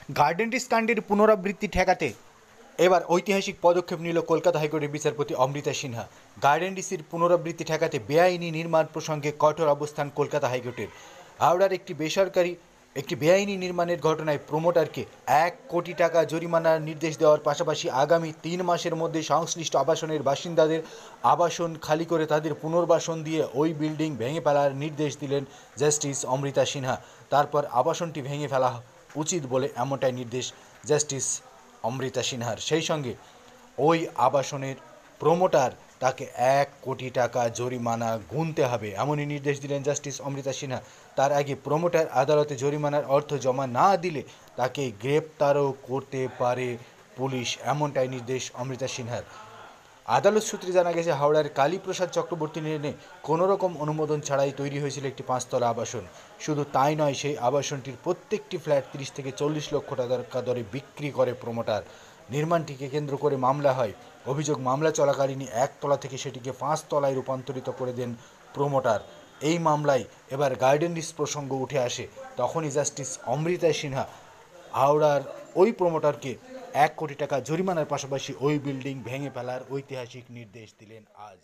Garden rich কাণ্ডের পুনরাবৃত্তি ঠেকাতে এবার ঐতিহাসিক পদক্ষেপ নিল কলকাতা হাইকোর্টের বিচারপতি অমৃতা সিনহা। গার্ডেন রিচের পুনরাবৃত্তি ঠেকাতে বেআইনি নির্মাণ প্রসঙ্গে কঠোর অবস্থান কলকাতা হাইকোর্টের। হাওড়ার একটি বেআইনি নির্মাণের ঘটনায় প্রমোটারকে 1 কোটি টাকা জরিমানার নির্দেশ দেওয়ার পাশাপাশি আগামী 3 মাসের মধ্যে সংশ্লিষ্ট আবাসনের বাসিন্দাদের আবাসন খালি করে তাদের পুনর্বাসন দিয়ে ওই বিল্ডিং ভেঙে ফেলার নির্দেশ দিলেন জাস্টিস অমৃতা সিনহা। তারপর আবাসনটি ভেঙে ফেলা উচিত বলে এমনটাই নির্দেশ জাস্টিস অমৃতা সিনহার। সেই সঙ্গে ওই আবাসনের প্রমোটার তাকে 1 কোটি টাকা জরিমানা গুনতে হবে এমনই নির্দেশ দিলেন জাস্টিস অমৃতা সিনহা। তার আগে প্রমোটার আদালতে জরিমানার অর্থ জমা না দিলে তাকে গ্রেপ্তারও করতে পারে পুলিশ, এমনটাই নির্দেশ অমৃতা সিনহার। আদালত সূত্রে জানা গেছে, হাওড়ার কালীপ্রসাদ চক্রবর্তী লেনে কোনোরকম অনুমোদন ছাড়াই তৈরি হয়েছিল একটি 5তলা আবাসন। শুধু তাই নয়, সেই আবাসনটির প্রত্যেকটি ফ্ল্যাট 30 থেকে 40 লক্ষ টাকা দরে বিক্রি করে প্রমোটার। নির্মাণটিকে কেন্দ্র করে মামলা হয়। অভিযোগ, মামলা চলাকালীনই 1তলা থেকে সেটিকে 5তলায় রূপান্তরিত করে দেন প্রমোটার। এই মামলায় এবার গার্ডেন রিচ প্রসঙ্গ উঠে আসে। তখনই জাস্টিস অমৃতা সিনহা হাওড়ার ওই প্রমোটারকে 1 কোটি টাকা জরিমানার পাশাপাশি ওই বিল্ডিং ভেঙে ফেলার ঐতিহাসিক নির্দেশ দিলেন আজ।